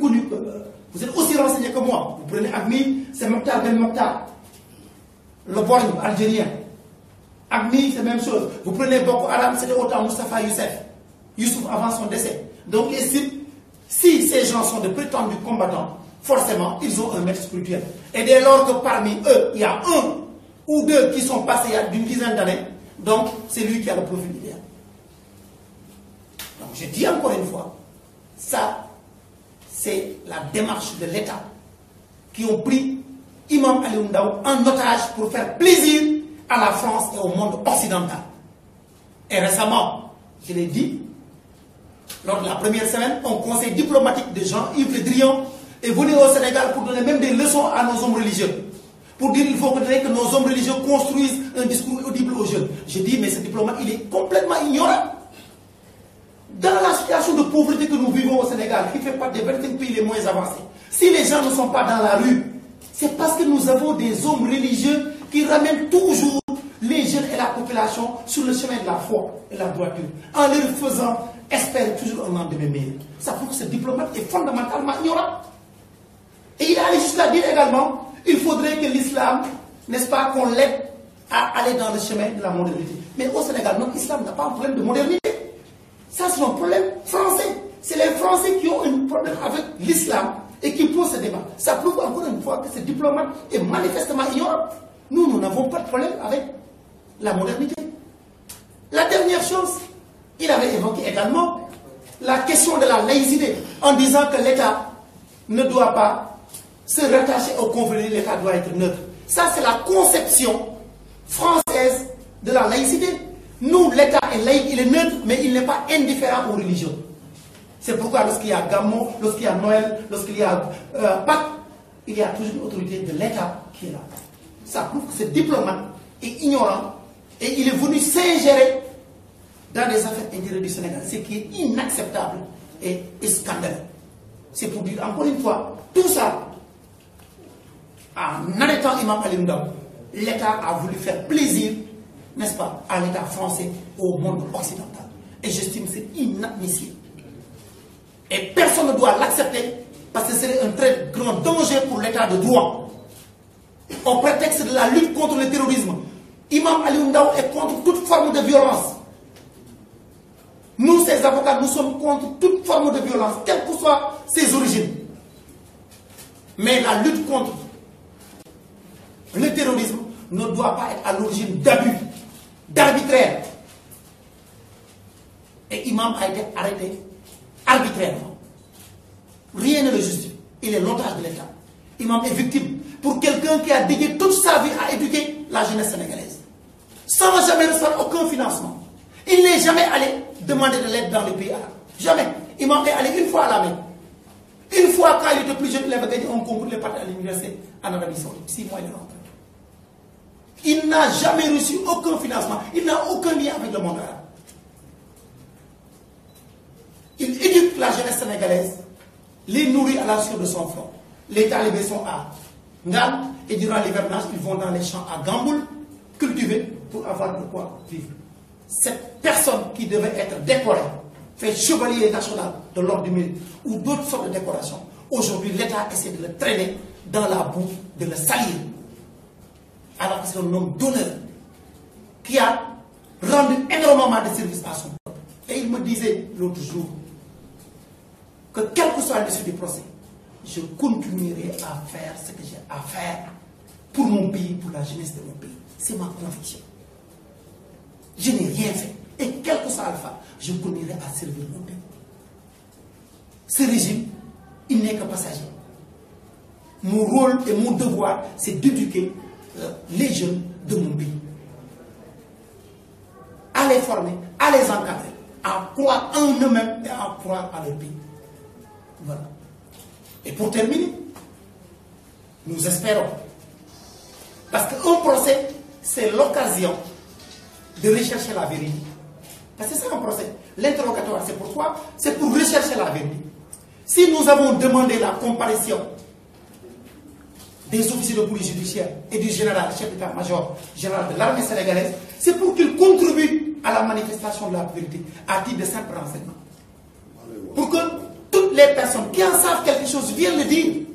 connu que... vous êtes aussi renseigné que moi. Vous prenez Agmi, c'est Mokhtar Ben Mokhtar. Le Borgne, algérien. Agmi, c'est la même chose. Vous prenez Boko Haram, c'était autant Moustapha Youssef. Youssouf avant son décès. Donc, si ces gens sont de prétendus combattants, forcément, ils ont un maître spirituel. Et dès lors que parmi eux, il y a un ou deux qui sont passés il y a d'une dizaine d'années, donc c'est lui qui a le profil idéal. Donc, je dis encore une fois, ça, c'est la démarche de l'État qui ont pris Imam Aliou Ndao en otage pour faire plaisir à la France et au monde occidental. Et récemment, je l'ai dit, lors de la première semaine, un conseil diplomatique de Jean-Yves Le Drian est venu au Sénégal pour donner même des leçons à nos hommes religieux. Pour dire qu'il faut que nos hommes religieux construisent un discours audible aux jeunes. Je dis, mais ce diplomate, il est complètement ignorant. Dans la situation de pauvreté que nous vivons au Sénégal, qui fait partie des 25 pays les moins avancés, si les gens ne sont pas dans la rue, c'est parce que nous avons des hommes religieux qui ramènent toujours les jeunes et la population sur le chemin de la foi et la droiture, en leur faisant espérer toujours un lendemain meilleur. Ça prouve que ce diplomate est fondamentalement ignorant. Et il a allé jusqu'à dire également, il faudrait que l'islam, n'est-ce pas, qu'on l'aide à aller dans le chemin de la modernité. Mais au Sénégal, notre islam n'a pas un problème de modernité. Ça, c'est un problème français. C'est les Français qui ont un problème avec l'islam et qui posent ce débat. Ça prouve encore une fois que ce diplomate est manifestement ignorant. Nous n'avons pas de problème avec la modernité. La dernière chose, il avait évoqué également la question de la laïcité en disant que l'État ne doit pas se rattacher au conflit, l'État doit être neutre. Ça, c'est la conception française de la laïcité. Nous, l'État est laïque, il est neutre, mais il n'est pas indifférent aux religions. C'est pourquoi lorsqu'il y a Gammo, lorsqu'il y a Noël, lorsqu'il y a Pâques, il y a toujours une autorité de l'État qui est là. Ça prouve que ce diplomate est ignorant et il est venu s'ingérer dans des affaires intérieures du Sénégal, ce qui est inacceptable et scandaleux. C'est pour dire encore une fois, tout ça, en arrêtant Imam Aliou Ndao, l'État a voulu faire plaisir, n'est-ce pas, à l'État français, au monde occidental. Et j'estime que c'est inadmissible. Et personne ne doit l'accepter parce que ce serait un très grand danger pour l'État de droit. Au prétexte de la lutte contre le terrorisme, Imam Aliou Ndao est contre toute forme de violence. Nous, ces avocats, nous sommes contre toute forme de violence, quelles que soient ses origines. Mais la lutte contre le terrorisme ne doit pas être à l'origine d'abus, d'arbitraire. Et Imam a été arrêté arbitrairement. Rien ne le justifie. Il est l'otage de l'État. Imam est victime pour quelqu'un qui a dédié toute sa vie à éduquer la jeunesse sénégalaise, sans jamais recevoir aucun financement. Il n'est jamais allé demander de l'aide dans le pays arabe. Jamais. Imam est allé une fois à la Mecque. Une fois, quand il était plus jeune, il avait gagné un concours, il est parti à l'université en Arabie Saoudite. 6 mois, il est rentré. Il n'a jamais reçu aucun financement. Il n'a aucun lien avec le monde arabe. Il éduque la jeunesse sénégalaise, les nourrit à la sueur de son front. Les talibés sont à Ngam et durant l'hivernage, ils vont dans les champs à Gamboul, cultiver pour avoir de quoi vivre. Cette personne qui devait être décorée, fait chevalier national de l'ordre du mérite ou d'autres sortes de décorations, aujourd'hui l'État essaie de le traîner dans la boue, de le salir. Alors que c'est un homme d'honneur qui a rendu énormément de services à son peuple. Et il me disait l'autre jour que quel que soit l'issue du procès, je continuerai à faire ce que j'ai à faire pour mon pays, pour la jeunesse de mon pays. C'est ma conviction. Je n'ai rien fait. Et quel que soit Alpha, je continuerai à servir mon pays. Ce régime, il n'est que passager. Mon rôle et mon devoir, c'est d'éduquer les jeunes de mon pays. À les former, à les encadrer, à croire en eux-mêmes et à croire à leur pays. Voilà. Et pour terminer, nous espérons, parce qu'un procès, c'est l'occasion de rechercher la vérité. Parce que c'est un procès. L'interrogatoire, c'est pourquoi? C'est pour rechercher la vérité. Si nous avons demandé la comparution des officiers de police judiciaire et du général, chef d'état-major général de l'armée sénégalaise, c'est pour qu'ils contribuent à la manifestation de la vérité, à titre de simple renseignement. Pour que toutes les personnes qui en savent quelque chose viennent le dire.